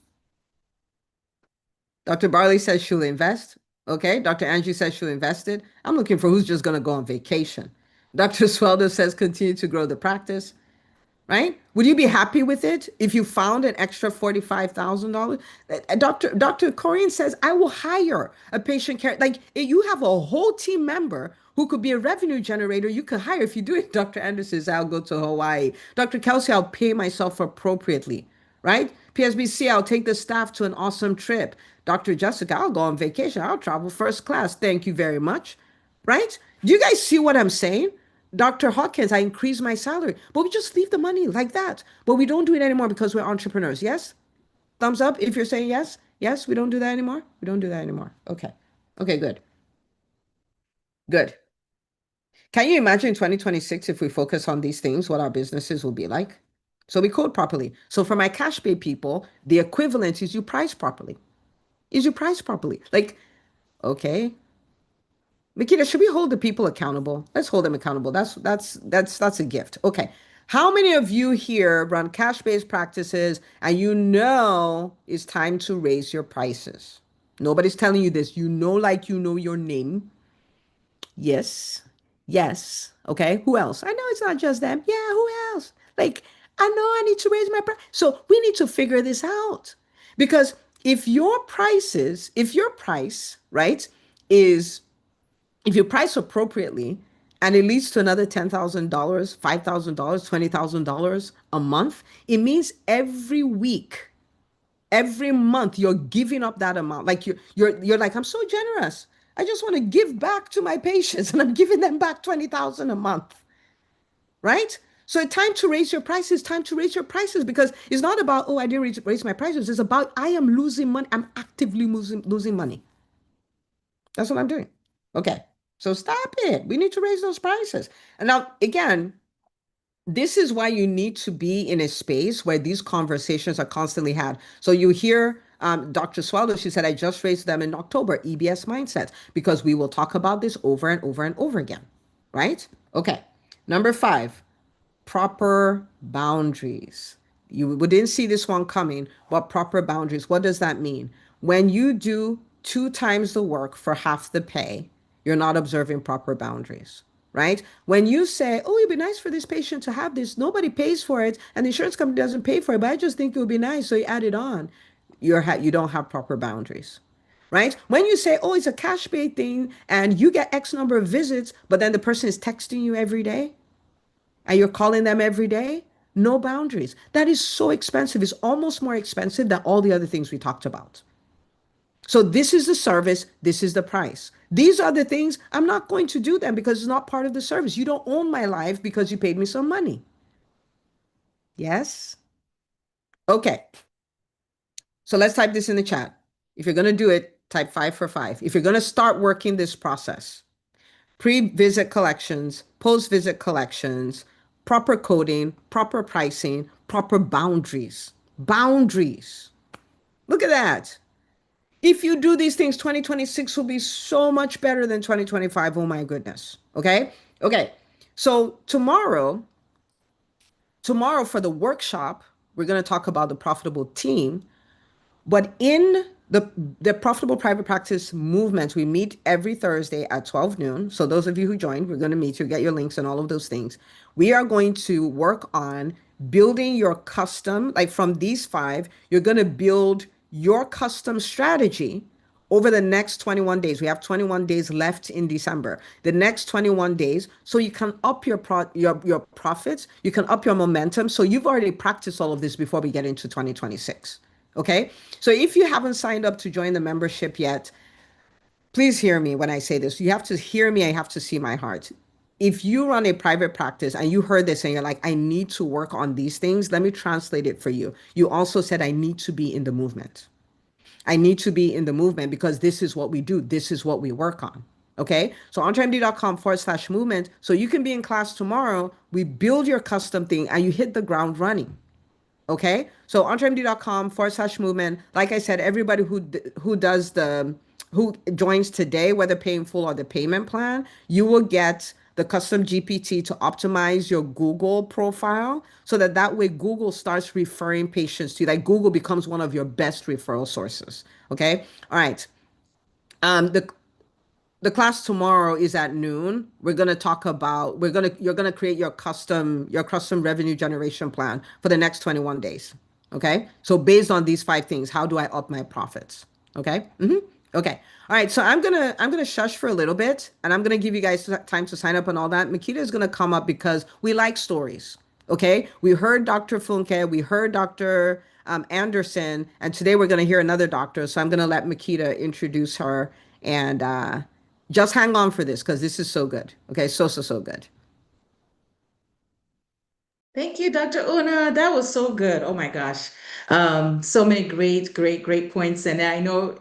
Dr. Barley says she'll invest. Okay. Dr. Angie says she'll invest it. I'm looking for who's just going to go on vacation. Dr. Sweldo says continue to grow the practice. Right? Would you be happy with it if you found an extra $45,000? Dr. Corian says, I will hire a patient care. Like, you have a whole team member who could be a revenue generator you could hire. If you do it, Dr. Anderson says, I'll go to Hawaii. Dr. Kelsey, I'll pay myself appropriately. Right? PSBC, I'll take the staff to an awesome trip. Dr. Jessica, I'll go on vacation. I'll travel first class. Thank you very much. Right? Do you guys see what I'm saying? Dr. Hawkins, I increased my salary, but we just leave the money like that. But we don't do it anymore because we're entrepreneurs. Yes? Thumbs up if you're saying yes. Yes, we don't do that anymore. We don't do that anymore. Okay. Okay, good. Good. Can you imagine in 2026 if we focus on these things, what our businesses will be like? So we code properly. So for my cash pay people, the equivalent is you price properly. Is you price properly. Like, okay, Makita, should we hold the people accountable? Let's hold them accountable. That's a gift. Okay. How many of you here run cash-based practices and you know it's time to raise your prices? Nobody's telling you this. You know, like you know your name. Yes. Yes. Okay. Who else? I know it's not just them. Yeah, who else? Like, I know I need to raise my price. So we need to figure this out. Because if your price, right, is if you price appropriately and it leads to another $10,000, $5,000, $20,000 a month, it means every week Every month you're giving up that amount. Like you're like, I'm so generous. I just want to give back to my patients and I'm giving them back 20,000 a month, right? So time to raise your prices, time to raise your prices because it's not about, oh, I didn't raise my prices. It's about I am losing money. I'm actively losing money. That's what I'm doing. Okay. So stop it. We need to raise those prices. And now again, this is why you need to be in a space where these conversations are constantly had. So you hear Dr. Swallow, she said, I just raised them in October, EBS mindset, because we will talk about this over and over and over again, right? Okay. Number 5, proper boundaries. You didn't see this one coming, but proper boundaries. What does that mean? When you do 2 times the work for half the pay, you're not observing proper boundaries, right? When you say, oh, it'd be nice for this patient to have this, nobody pays for it, and the insurance company doesn't pay for it, but I just think it would be nice, so you add it on. You don't have proper boundaries, right? When you say, oh, it's a cash pay thing, and you get X number of visits, but then the person is texting you every day, and you're calling them every day, no boundaries. That is so expensive. It's almost more expensive than all the other things we talked about. So this is the service, this is the price. These are the things I'm not going to do them because it's not part of the service. You don't own my life because you paid me some money. Yes? Okay. So let's type this in the chat. If you're going to do it, type 5 for 5. If you're going to start working this process, pre-visit collections, post-visit collections, proper coding, proper pricing, proper boundaries. Boundaries. Look at that. If you do these things, 2026 will be so much better than 2025. Oh my goodness. Okay? Okay. So tomorrow for the workshop, we're going to talk about the profitable team. But in the profitable private practice movement, we meet every Thursday at 12 noon. So those of you who joined, we're going to meet you, get your links and all of those things. We are going to work on building your custom, like from these 5, you're going to build your custom strategy over the next 21 days. We have 21 days left in December. The next 21 days, so you can up your profits, you can up your momentum. So you've already practiced all of this before we get into 2026. Okay. So if you haven't signed up to join the membership yet, please hear me when I say this. You have to hear me. I have to see my heart. If you run a private practice and you heard this and you're like, I need to work on these things, let me translate it for you. You also said, I need to be in the movement. I need to be in the movement because this is what we do. This is what we work on. Okay. So entremd.com/movement. So you can be in class tomorrow. We build your custom thing and you hit the ground running. Okay. So entremd.com/movement. Like I said, everybody who joins today, whether paying full or the payment plan, you will get the custom GPT to optimize your Google profile so that way Google starts referring patients to you. Like Google becomes one of your best referral sources. Okay. All right. The class tomorrow is at noon. We're going to talk about you're going to create your custom revenue generation plan for the next 21 days. Okay? So based on these 5 things, how do I up my profits? Okay? Okay. All right, so I'm going to shush for a little bit and I'm going to give you guys time to sign up and all that. Makita is going to come up because we like stories. Okay? We heard Dr. Funke, we heard Dr. Anderson, and today we're going to hear another doctor. So I'm going to let Makita introduce her and just hang on for this because this is so good. Okay, so good. Thank you, Dr. Una. That was so good. Oh my gosh. So many great points. And I know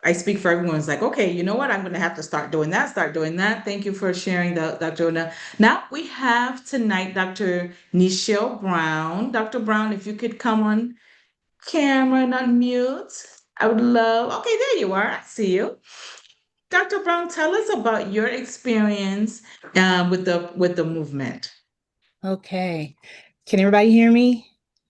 I speak for everyone. It's like, okay, you know what? I'm going to have to start doing that, start doing that. Thank you for sharing that, Dr. Una. Now we have tonight Dr. Nichelle Brown. Dr. Brown, if you could come on camera and unmute, I would love. Okay, there you are. I see you. Dr. Brown, tell us about your experience with the movement. Okay. Can everybody hear me?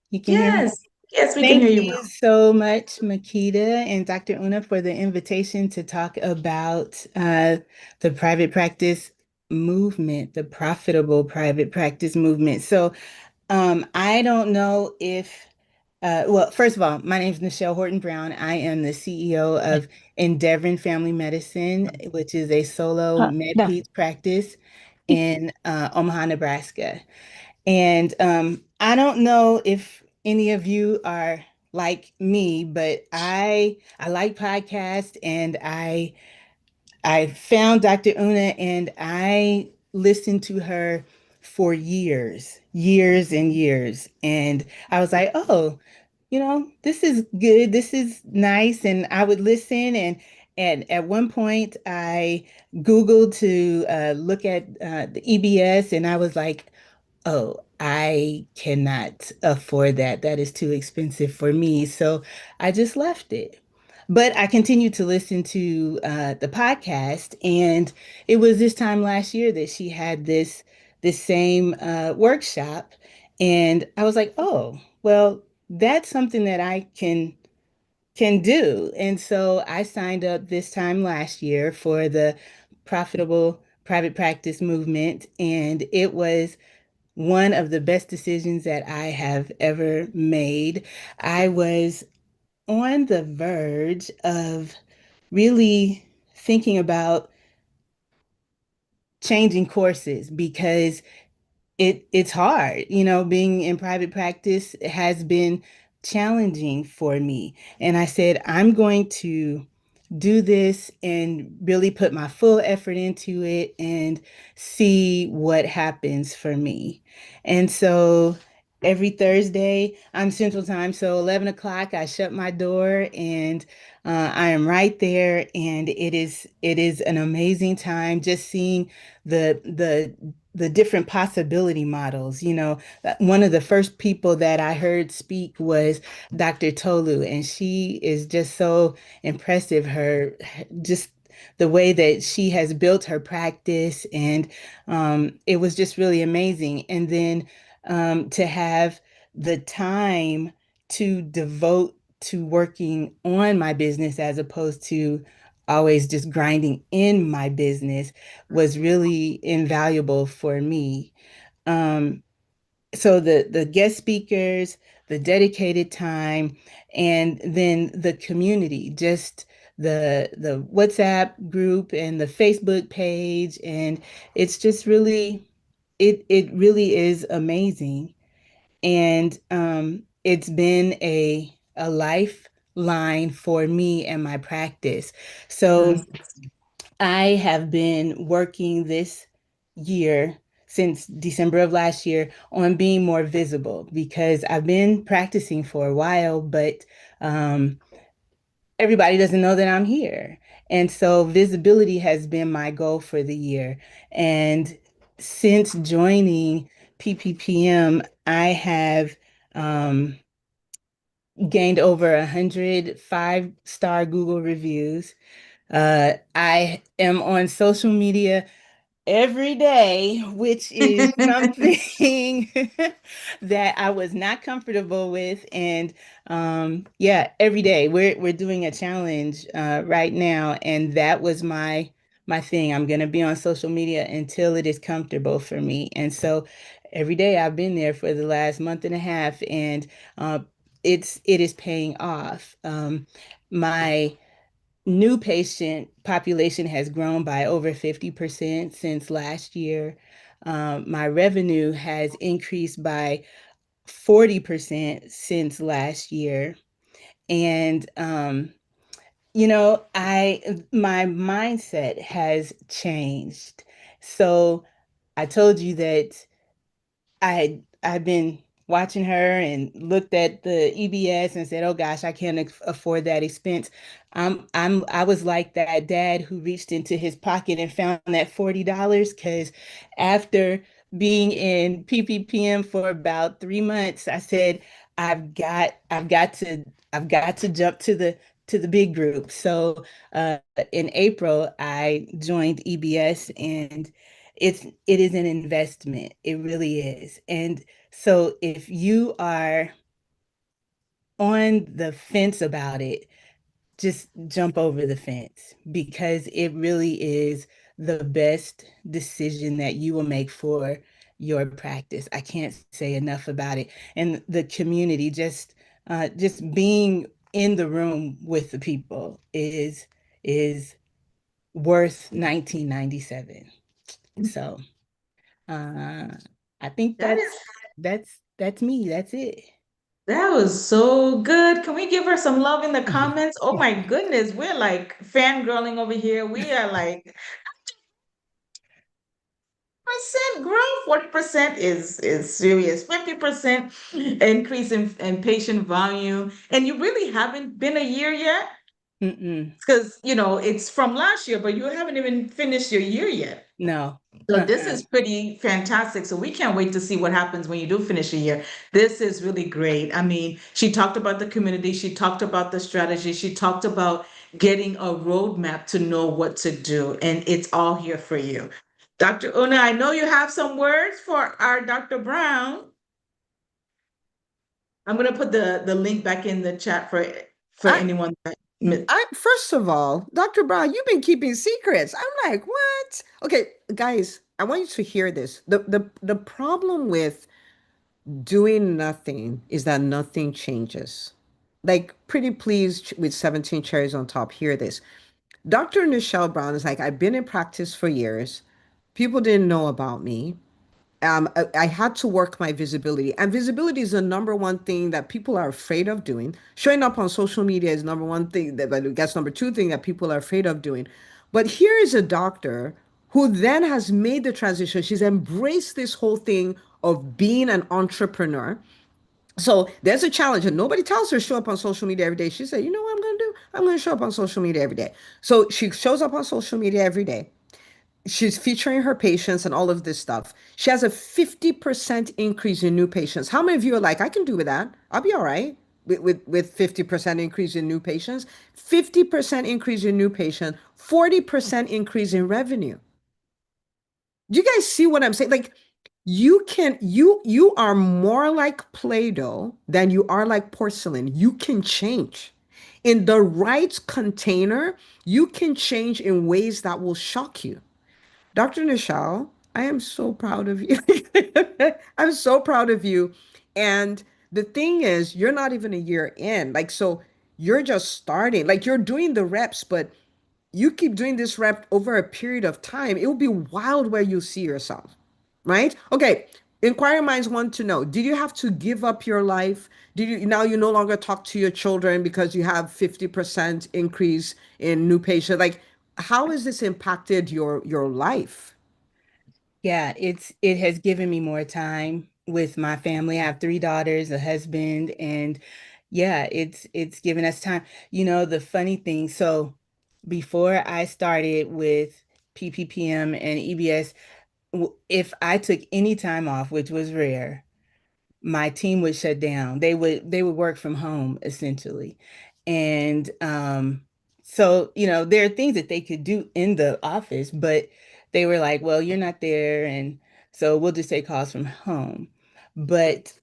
You can hear me? Yes, yes, we can hear Thank you you well. so much, Makita and Dr. Una, for the invitation to talk about the private practice movement, the profitable private practice movement. So I don't know if, well, first of all, my name is Nichelle Horton Brown. I am the CEO of Endeavoring Family Medicine, which is a solo med peds practice in Omaha, Nebraska. And I don't know if any of you are like me, but I like podcasts, and I found Dr. Una, and I listened to her for years, years and years. And I was like, oh, this is good. This is nice. And I would listen. And at one point, I Googled to look at the EBS, and I was like, oh, I cannot afford that. That is too expensive for me. So I just left it. But I continued to listen to the podcast, and it was this time last year that she had this same workshop, and I was like, oh, well, that's something that I can do. And so I signed up this time last year for the profitable private practice movement, and it was one of the best decisions that I have ever made. I was on the verge of really thinking about changing courses because it's hard. Being in private practice has been challenging for me. And I said, I'm going to do this and really put my full effort into it and see what happens for me. And so every Thursday, I'm Central Time, so 11 o'clock, I shut my door, and I am right there, and it is an amazing time just seeing the different possibility models. One of the first people that I heard speak was Dr. Tolu, and she is just so impressive. Just the way that she has built her practice, and it was just really amazing. And then to have the time to devote to working on my business as opposed to always just grinding in my business was really invaluable for me. Um, so the guest speakers, the dedicated time, and then the community, just the WhatsApp group and the Facebook page, and it's just really it really is amazing. And it's been a lifeline for me and my practice. So Yes. I have been working this year, since December of last year, on being more visible because I've been practicing for a while, but um, everybody doesn't know that I'm here. And so visibility has been my goal for the year. And since joining PPPM, I have um, gained over 100 five-star Google reviews. I am on social media every day, which is something that I was not comfortable with. And yeah, every day we're doing a challenge right now, and that was my thing. I'm gonna be on social media until it is comfortable for me. And so every day I've been there for the last month and a half, and uh, it is paying off. My new patient population has grown by over 50% since last year. My revenue has increased by 40% since last year. And my mindset has changed. So I told you that I've been watching her and looked at the EBS and said, "Oh gosh, I can't afford that expense." I was like that dad who reached into his pocket and found that $40 because after being in PPPM for about 3 months, I said, I've got to jump to the big group." So in April, I joined EBS, and it is an investment. It really is. And so if you are on the fence about it, just jump over the fence because it really is the best decision that you will make for your practice. I can't say enough about it. And the community, just being in the room with the people is worth 1997. So uh, I think That is that's me. That's it. That was so good. Can we give her some love in the comments? Oh my goodness, we're like fangirling over here. We are like percent growth, 40% is serious, 50% increase in patient volume. And you really haven't been a year yet? Mm-mm. Because it's from last year, but you haven't even finished your year yet. No. So this Uh-uh. is pretty fantastic. So we can't wait to see what happens when you do finish a year. This is really great. I mean, she talked about the community, she talked about the strategy, she talked about getting a roadmap to know what to do, and it's all here for you. Dr. Una, I know you have some words for our Dr. Brown. I'm gonna put the link back in the chat for I, anyone that first of all, Dr. Brown, you've been keeping secrets. I'm like, what? Okay, guys, I want you to hear this. The problem with doing nothing is that nothing changes. Like, pretty pleased with 17 cherries on top. Hear this. Dr. Nichelle Brown is like, I've been in practice for years. People didn't know about me. I had to work my visibility, and visibility is the number one thing that people are afraid of doing. Showing up on social media is number one thing that, but that's number two thing that people are afraid of doing. But here is a doctor who then has made the transition. She's embraced this whole thing of being an entrepreneur. So there's a challenge, and nobody tells her to show up on social media every day. She said, you know what I'm going to do? I'm going to show up on social media every day. So she shows up on social media every day. She's featuring her patients and all of this stuff. She has a 50% increase in new patients. How many of you are like, I can do with that? I'll be all right with 50% increase in new patients, 50% increase in new patients, 40% increase in revenue. Do you guys see what I'm saying? Like, you are more like Play-Doh than you are like porcelain. You can change. In the right container, you can change in ways that will shock you. Dr. Nishal, I am so proud of you. I'm so proud of you. And the thing is, you're not even a year in. Like, so you're just starting. Like, you're doing the reps, but you keep doing this rep over a period of time. It will be wild where you see yourself, right? Okay. Inquiring minds want to know, did you have to give up your life? Did you now you no longer talk to your children because you have 50% increase in new patients? Like, how has this impacted your life? Yeah, it has given me more time with my family. I have three daughters, a husband, and yeah, it's given us time. You know, the funny thing, so before I started with PPPM and EBS, if I took any time off, which was rare, my team would shut down. They would work from home essentially. And so, there are things that they could do in the office, but they were like, well, you're not there, and so we'll just take calls from home. But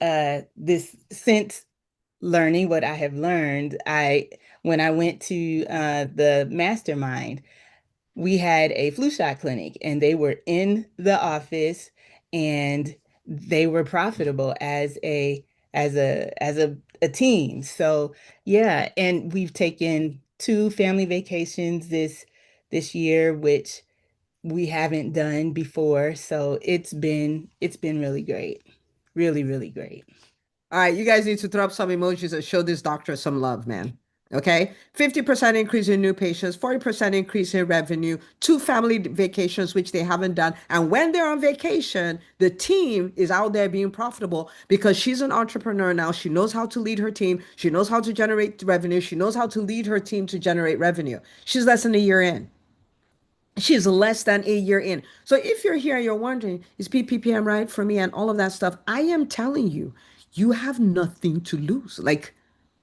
this since learning what I have learned, I when I went to the mastermind, we had a flu shot clinic and they were in the office and they were profitable as a team. So yeah, and we've taken two family vacations this year, which we haven't done before. So it's been really great. Really, really great. All right, you guys need to throw up some emojis and show this doctor some love, man. Okay, 50% increase in new patients, 40% increase in revenue, two family vacations, which they haven't done. And when they're on vacation, the team is out there being profitable because she's an entrepreneur now. She knows how to lead her team. She knows how to generate revenue. She knows how to lead her team to generate revenue. She's less than a year in. She's less than a year in. So if you're here and you're wondering, is PPPM right for me and all of that stuff? I am telling you, you have nothing to lose. Like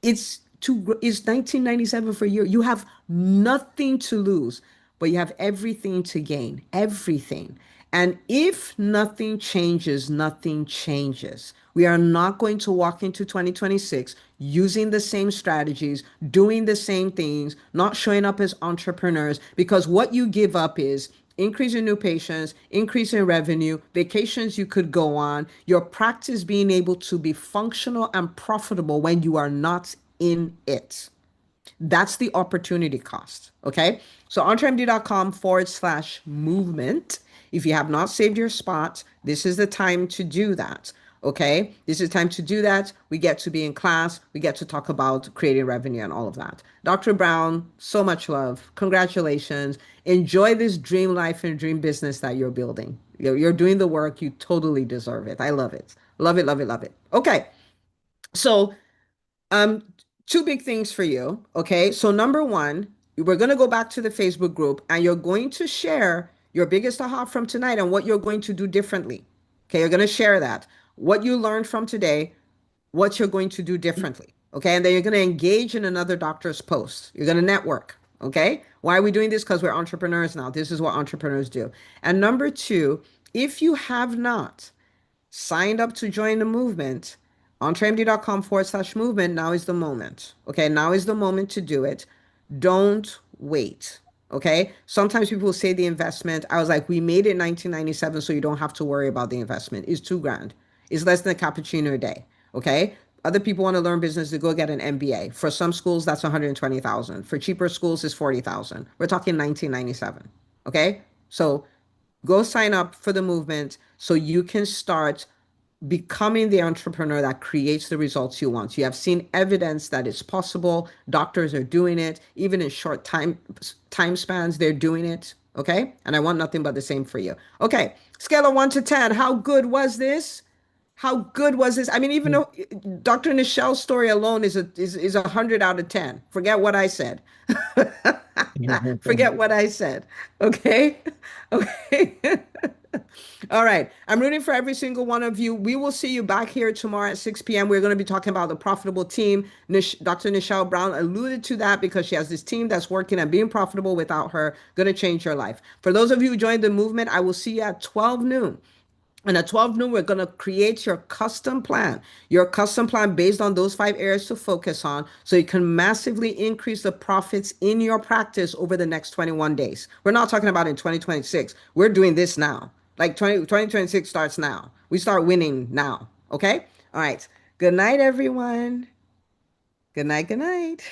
it's 1997 for you. You have nothing to lose, but you have everything to gain. Everything. And if nothing changes, nothing changes. We are not going to walk into 2026 using the same strategies, doing the same things, not showing up as entrepreneurs, because what you give up is increase in new patients, increase in revenue, vacations you could go on, your practice being able to be functional and profitable when you are not in it. That's the opportunity cost. Okay. So entremd.com/movement. If you have not saved your spot, this is the time to do that. Okay, this is time to do that. We get to be in class. We get to talk about creating revenue and all of that. Dr. Brown, so much love. Congratulations. Enjoy this dream life and dream business that you're building. You're doing the work. You totally deserve it. I love it. Love it, love it, love it. Okay. So, um, two big things for you. Okay. So, number one, we're going to go back to the Facebook group and you're going to share your biggest aha from tonight and what you're going to do differently. Okay. You're going to share that, what you learned from today, what you're going to do differently. Okay. And then you're going to engage in another doctor's post. You're going to network. Okay. Why are we doing this? Because we're entrepreneurs now. This is what entrepreneurs do. And number two, if you have not signed up to join the movement, entremd.com/movement, now is the moment. Okay, now is the moment to do it. Don't wait. Okay, sometimes people say the investment. I was like, we made it 1997, so you don't have to worry about the investment. It's $2,000. It's less than a cappuccino a day. Okay, other people want to learn business to go get an MBA. For some schools, that's 120,000. For cheaper schools, it's 40,000. We're talking 1997. Okay, so go sign up for the movement so you can start becoming the entrepreneur that creates the results you want. You have seen evidence that it's possible. Doctors are doing it. Even in short time spans, they're doing it. Okay? And I want nothing but the same for you. Okay. Scale of 1 to 10. How good was this? How good was this? I mean, even though Dr. Nichelle's story alone is a 100 out of 10. Forget what I said. Forget what I said. Okay? Okay. All right. I'm rooting for every single one of you. We will see you back here tomorrow at 6 p.m. We're going to be talking about the profitable team. Dr. Nichelle Brown alluded to that because she has this team that's working and being profitable without her. Going to change your life. For those of you who joined the movement, I will see you at 12 noon. And at 12 noon, we're going to create your custom plan based on those 5 areas to focus on so you can massively increase the profits in your practice over the next 21 days. We're not talking about in 2026. We're doing this now. Like 2026 starts now. We start winning now. Okay? All right. Good night, everyone. Good night. Good night.